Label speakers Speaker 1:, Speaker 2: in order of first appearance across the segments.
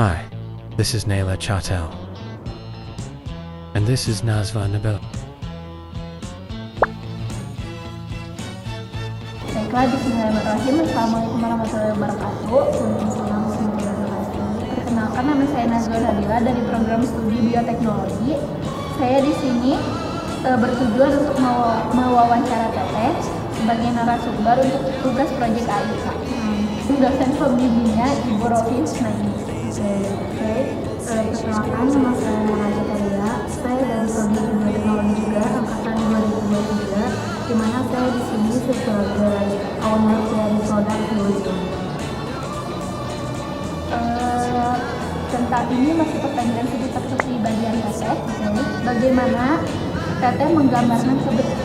Speaker 1: Hi, this is Naila Chatel. And this is Nazva Nabil.
Speaker 2: Baiklah, bismillahirrahmanirrahim. Assalamualaikum warahmatullahi wabarakatuh. Waalaikumsalam warahmatullahi wabarakatuh. Perkenalkan, nama saya Nazwa Nabila dari program studi bioteknologi. Saya di sini bertujuan untuk mewawancara Teteh sebagai narasumber untuk tugas proyek AIK. Dosen pembimbingnya Ibu Rofi Husnaini.
Speaker 3: Perkenalkan, nama saya Raja Talia. Saya dari prodi bioteknologi juga angkatan 2023, di mana saya di sini sebagai owner dari produk Biolium.
Speaker 2: Tentang ini masih pertanyaan seputar kepribadian Teteh. Bagaimana Teteh menggambarkan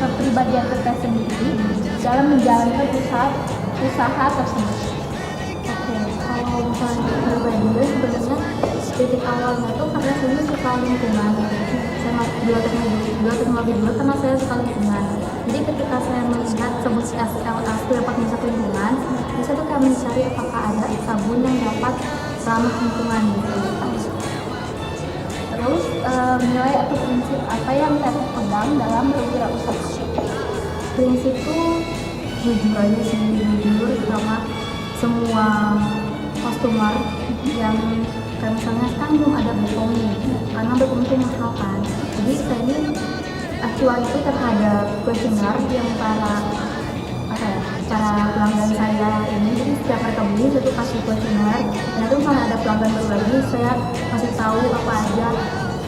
Speaker 2: kepribadian Teteh sendiri dalam menjalankan usaha tersebut?
Speaker 3: Kalau misalnya kepribadian, sebenarnya titik awalnya tuh karena saya suka lingkungan. Saya bioteknologi dulu karena saya suka lingkungan. Jadi ketika saya melihat sebut SLS itu dapat merusak lingkungan, saya tuh kayak mencari apakah ada sabun yang dapat ramah lingkungan gitu.
Speaker 2: Terus nilai atau prinsip apa yang Teteh pegang dalam berwirausaha?
Speaker 3: Prinsip tuh jujur aja sih, jujur sama semua customer yang kayak misalnya kan belum ada BPOM nih, karena BPOM itu mahal kan. Jadi saya ini acuan itu terhadap kuesioner yang para pelanggan saya ini. Jadi setiap mereka beli saya tuh kasih kuesioner, dan itu misalnya ada pelanggan baru lagi, saya kasih tahu apa aja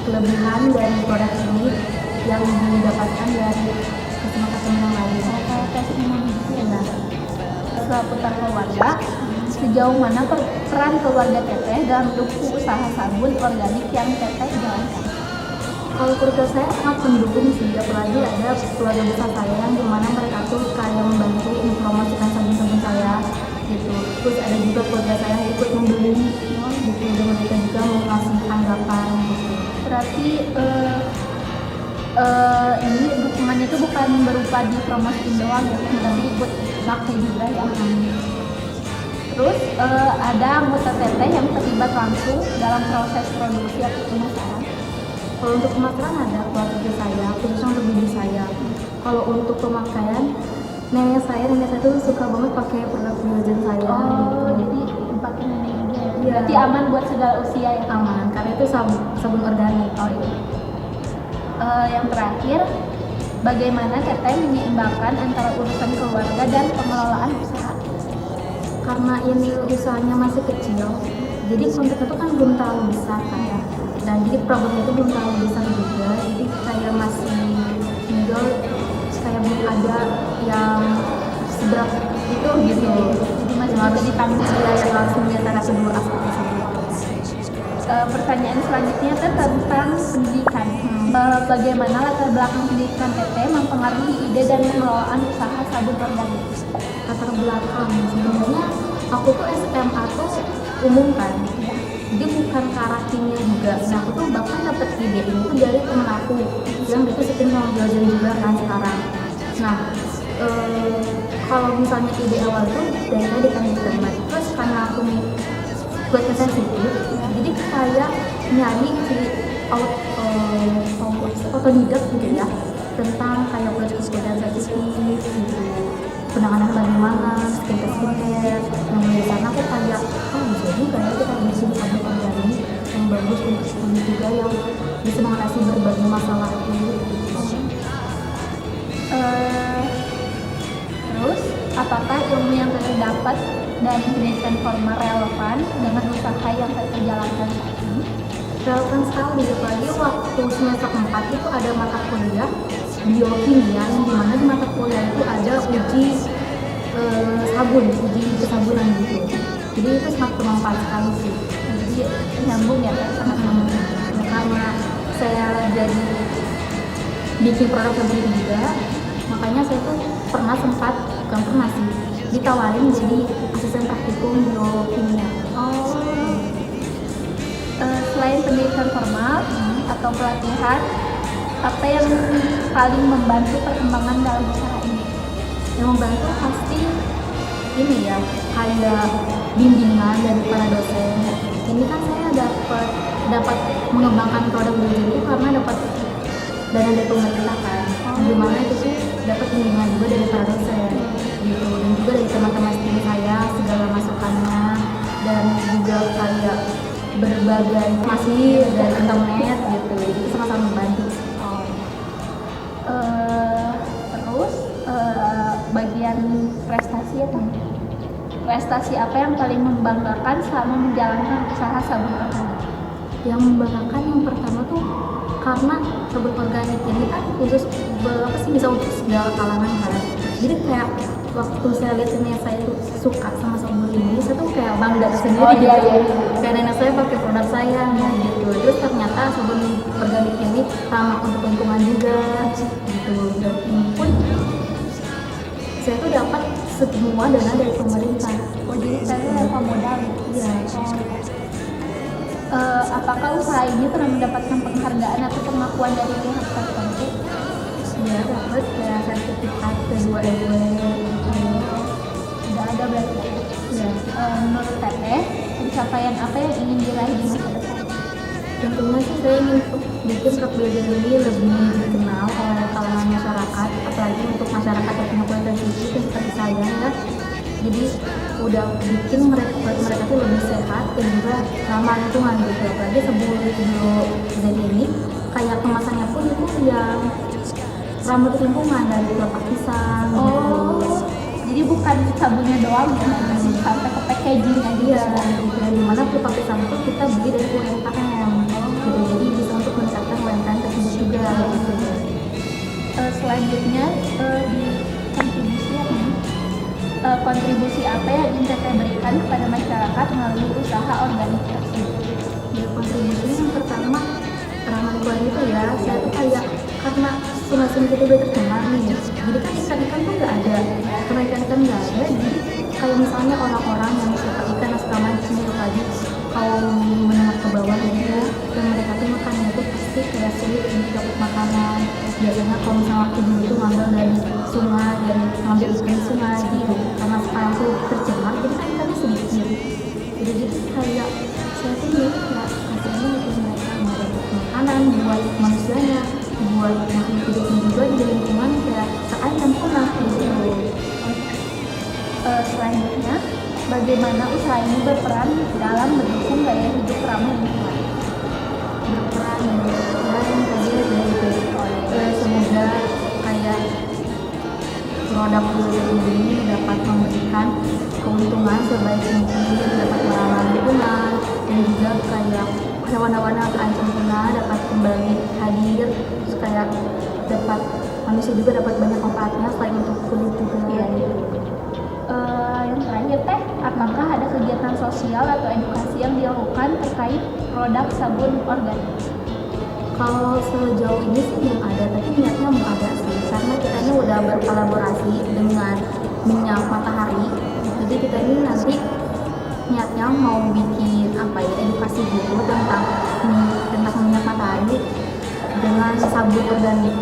Speaker 3: kelebihan dari produk ini yang didapatkan dari customer yang lain.
Speaker 2: Kayak testimoni gitu ya. Seputar keluarga, sejauh mana peran keluarga Teteh dalam mendukung usaha sabun organik yang Teteh jalankan?
Speaker 3: Kalau keluarga saya sangat mendukung sih, apalagi ada keluarga besar saya yang dimana mereka tuh kayak membantu mempromosikan sabun-sabun saya gitu. Terus ada juga keluarga saya yang ikut membeli gitu, dan mereka juga mau ngasih tanggapan gitu.
Speaker 2: Berarti ini dukungannya itu bukan berupa di promosiin doang ya, tapi ikut pakai juga ya. Terus ada anggota Teteh yang terlibat langsung dalam proses produksi atau pemasaran?
Speaker 3: Kalau untuk pemasaran ada keluarga saya, khususnya untuk bibi saya. Kalau untuk pemakaian, nenek saya tuh suka banget pakai produk Biogen saya.
Speaker 2: Oh,
Speaker 3: gitu.
Speaker 2: jadi dipakai nenek juga ya?
Speaker 3: Iya.
Speaker 2: Berarti aman buat segala usia ya?
Speaker 3: Aman, karena itu sabun organik.
Speaker 2: Oh iya. Yang terakhir, bagaimana Teteh menyeimbangkan antara urusan keluarga dan pengelolaan usaha?
Speaker 3: Karena ini usahanya masih kecil, jadi kontaknya itu kan belum terlalu besar kan ya, dan jadi problemnya itu belum terlalu besar juga, jadi kayak masih middle, kayak belum ada yang seberapa itu gitu,
Speaker 2: Jadi masih bisa ditanggung.
Speaker 3: yang langsung di antara kedua aspek tersebut.
Speaker 2: Pertanyaan selanjutnya itu tentang pendidikan. Bagaimana latar belakang pendidikan Teteh mempengaruhi ide dan pengelolaan usaha sabun organik?
Speaker 3: Latar belakang sebenarnya aku tuh SMA tuh umum kan, jadi bukan ke arah kimia juga. Nah aku tuh bahkan dapet ide ini tuh dari temen aku yang dia tuh sering sama belajar juga kan sekarang. Nah kalau misalnya ide awal tuh dari tadi kan internet, terus karena aku nih buatnya sensitif, jadi kayak nyari di otodidak gitu ya, tentang kayak produk-produk sensitif gitu, penanganan bagaimana, skincare, yang dari sana aku kayak, bisa juga ya kita bikin sabun organik yang bagus untuk kulit juga, yang bisa mengatasi berbagai masalah kulit gitu.
Speaker 2: Terus, apakah ilmu yang Teteh dapat dari pendidikan formal relevan dengan usaha yang Teteh jalankan saat ini?
Speaker 3: Relevan sekali, apalagi waktu semester 4 itu ada mata kuliah biokimia, yang dimana di mata kuliah itu ada uji sabun, uji kesabunan gitu. Jadi itu sangat bermanfaat sekali sih.
Speaker 2: Jadi nyambung ya Teh, sangat nyambung.
Speaker 3: Karena saya jadi bikin produk sendiri juga, makanya saya tuh bukan pernah sih, ditawarin jadi asisten praktikum biokimia.
Speaker 2: Selain pendidikan formal atau pelatihan, apa yang paling membantu perkembangan dalam usaha ini?
Speaker 3: Yang membantu pasti ini ya kayak bimbingan dari para dosen. Ini kan saya dapat mengembangkan produk belajar itu karena dapat dana dari pemerintah kan, dimana itu sih dapat bimbingan juga dari para dosen gitu, dan juga dari teman-teman studi saya segala masukannya, dan juga kayak berbagai masih dari internet gitu, itu sama-sama membantu.
Speaker 2: Terus bagian prestasi ya kan? Prestasi apa yang paling membanggakan selama menjalankan usaha sabun organik?
Speaker 3: Yang membanggakan yang pertama tuh karena sabun organik ini kan khusus bisa untuk segala kalangan kan. Jadi kayak waktu saya lihat nenek saya tuh suka sama sabun ini, saya tuh kayak bangga sendiri gitu. Kayak nenek saya pakai produk saya gitu. Terus ternyata sabun organik ini ramah untuk lingkungan juga gitu. Dan ini pun saya tuh dapat semua dana dari pemerintah.
Speaker 2: Jadi saya tanpa modal.
Speaker 3: Iya.
Speaker 2: Apakah usaha ini pernah mendapatkan penghargaan atau pengakuan dari pihak tertentu?
Speaker 3: Iya, dapat kayak sertifikat P2RW.
Speaker 2: Tidak ada berarti.
Speaker 3: Ya,
Speaker 2: Menurut Teteh, pencapaian apa yang ingin diraih di masa depan?
Speaker 3: tentunya sih saya ingin bikin produk belajar ini lebih dikenal oleh kalangan masyarakat, apalagi untuk masyarakat yang punya kualitas hidup seperti saya ya. Jadi udah bikin mereka tuh lebih sehat dan juga ramah lingkungan gitu. Apalagi sebelum jadi ini kayak kemasannya pun itu yang ramah untuk lingkungan, dari kelopak pisang.
Speaker 2: Jadi bukan sabunnya doang ya, sampai ke packaging aja.
Speaker 3: Iya, gitu. Dan dimana kelopak pisang itu kita beli dari UMKM gitu. Jadi bisa untuk meningkatkan UMKM tersebut juga gitu.
Speaker 2: Selanjutnya di kontribusi apa? Kontribusi apa yang ingin Teteh berikan kepada masyarakat melalui usaha organik tersebut?
Speaker 3: Ya, kontribusi yang pertama ramah lingkungan itu ya, saya tuh kayak karena sungai-sungai kita udah tercemar nih, jadi kan ikan-ikan tuh nggak ada, karena ikan-ikan nggak ada, jadi kayak misalnya orang-orang yang suka ikan yang suka mancing tadi kaum menengah ke bawah gitu, dan mereka tuh makannya tuh pasti kayak sulit untuk dapat makanan. Biasanya kalau misalnya waktu dulu tuh ngambil dari sungai, dari ngambil ikan sungai gitu, karena sekarang tuh tercemar, jadi kan ikannya sedikit. Jadi kayak saya tuh lihat kayak hasilnya itu mereka mau dapat makanan buat manusianya, buat makhluk hidupnya juga di lingkungan kayak seayam punah gitu.
Speaker 2: Selanjutnya, bagaimana usaha ini berperan dalam mendukung gaya hidup ramah lingkungan?
Speaker 3: Berperan ya yang tadi gitu. Semoga kayak produk ini dapat memberikan keuntungan sebaik mungkin, dapat merawat lingkungan, dan juga kayak hewan-hewan yang terancam punah dapat kembali hadir, terus kayak dapat manusia juga dapat banyak manfaatnya selain untuk kulit juga.
Speaker 2: Yang terakhir Teh, apakah ada kegiatan sosial atau edukasi yang dilakukan terkait produk sabun organik?
Speaker 3: Kalau sejauh ini sih belum ada, tapi niatnya mau ada sih, karena kita ini udah berkolaborasi dengan minyak matahari. Jadi kita ini nanti niatnya mau bikin edukasi gitu tentang minyak matahari dengan sabun organik.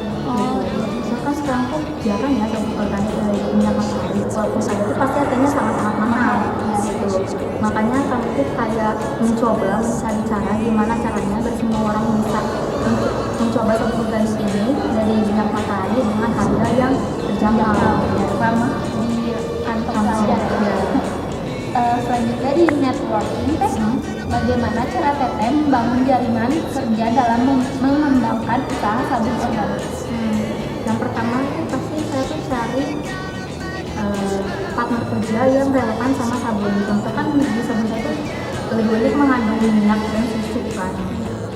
Speaker 3: Misalkan sekarang tuh jarang ya sabun organik dari minyak matahari, walaupun ada itu pasti harganya sangat-sangat mahal gitu. Makanya kami tuh kayak mencoba mencari cara gimana caranya agar semua orang bisa untuk mencoba sabun organik ini dari minyak matahari dengan harga yang terjangkau,
Speaker 2: ramah di kantong saja. Selanjutnya di networking Teh, bagaimana cara Teteh membangun jaringan kerja dalam mengembangkan usaha sabun organik?
Speaker 3: Yang pertama itu pasti saya tuh cari partner kerja yang relevan sama sabun. Contoh kan di sabun saya tuh lebih banyak mengandung minyak dan susu kan.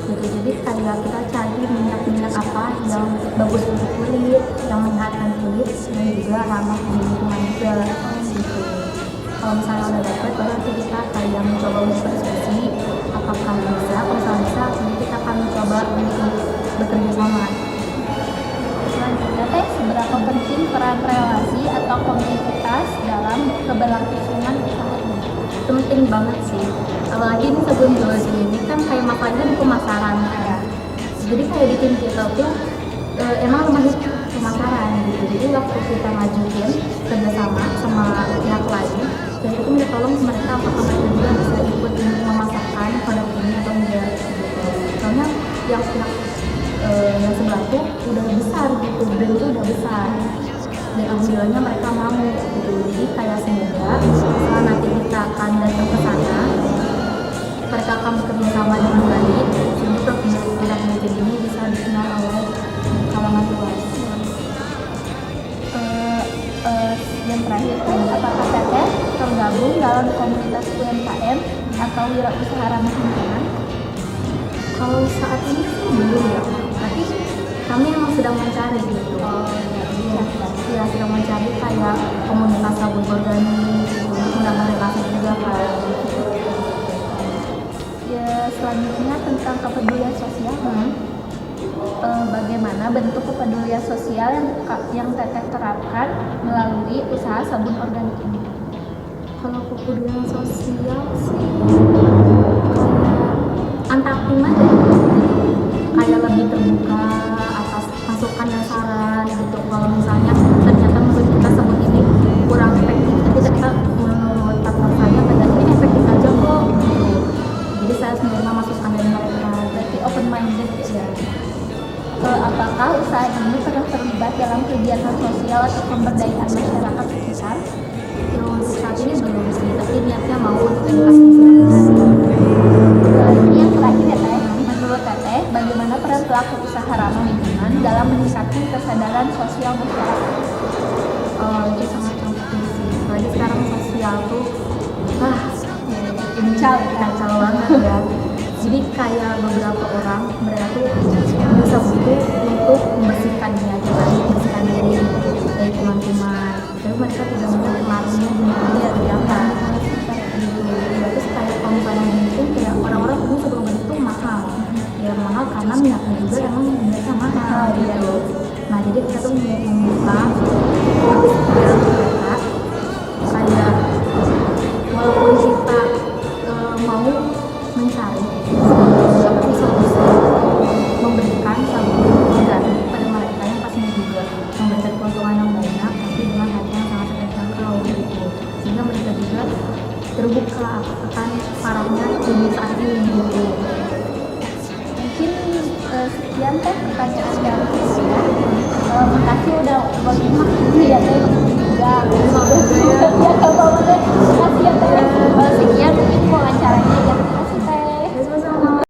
Speaker 3: Jadi kayak kita cari minyak apa yang bagus untuk kulit, yang menyehatkan kulit, dan juga ramah di lingkungan juga gitu. Kalau misalnya udah dapat, baru nanti kita kayak mencoba untuk berdiskusi apakah bisa. Kalau misalnya bisa, nanti kita akan mencoba untuk bekerja sama.
Speaker 2: Selanjutnya Teh, seberapa penting peran relasi atau komunitas dalam keberlangsungan usaha ini?
Speaker 3: Penting banget sih, apalagi ini sebelum jual ini kan kayak makanya di pemasaran ya. Jadi kayak di tim kita tuh emang rumah pemasaran gitu. Jadi waktu kita ngajuin kerjasama sama pihak lain, dan alhamdulillahnya mereka mau gitu. Jadi kayak semoga setelah nanti kita akan datang ke sana, mereka akan bekerja sama dengan baik sehingga program belajar ini bisa dikenal oleh kalangan luas.
Speaker 2: Yang terakhir, apakah Teteh tergabung dalam komunitas UMKM atau wirausaha ramah lingkungan?
Speaker 3: Kalau saat ini sih belum ya, tapi kami memang sedang mencari gitu. Ya, sedang mencari kayak komunitas sabun organik untuk menambah relasi juga kan.
Speaker 2: Ya, selanjutnya tentang kepedulian sosial. Bagaimana bentuk kepedulian sosial yang Teteh terapkan melalui usaha sabun organik ini?
Speaker 3: Kalau kepedulian sosial sih kayak antar tim aja, kayak lebih terbuka atas masukan dan saran gitu. Kalau misalnya ternyata menurut kita sabun ini kurang efektif, tapi kita menurut partner saya kayak ini efektif aja kok gitu. Jadi saya menerima masukan dari mereka,
Speaker 2: Berarti open minded ya. Apakah usaha ini pernah terlibat dalam kegiatan sosial atau pemberdayaan masyarakat sekitar?
Speaker 3: ya untuk saat ini belum sih, tapi niatnya mau untuk edukasi masyarakat.
Speaker 2: Ini yang terakhir ya Teh, menurut Teteh, bagaimana peran pelaku usaha ramah lingkungan dalam meningkatkan kesadaran sosial masyarakat?
Speaker 3: Itu sangat penting sih, apalagi sekarang sosial tuh kacau banget ya. Jadi kayak beberapa orang mereka tuh bisa butuh untuk membersihkannya aja kan, membersihkan diri dari teman-teman, tapi mereka tidak mungkin pengaruhnya gimana ya kan. Terus kayak kalau misalnya gitu kayak orang-orang punya sebelum itu mahal ya, mahal karena minatnya juga emang minatnya mahal gitu. Nah jadi kita tuh membuka ya mereka kayak walaupun kita mau mencari solusi memberikan sabun organik pada mereka yang pastinya juga memberikan keuntungan yang banyak tapi dengan harga yang sangat terjangkau gitu, sehingga mereka juga terbuka akan parahnya dunia saat ini gitu.
Speaker 2: Mungkin sekian Teh pertanyaan dari saya. Makasih udah berterima kasih ya Teh, makasih juga. Ya, kalau Teh, makasih ya Teh. Sekian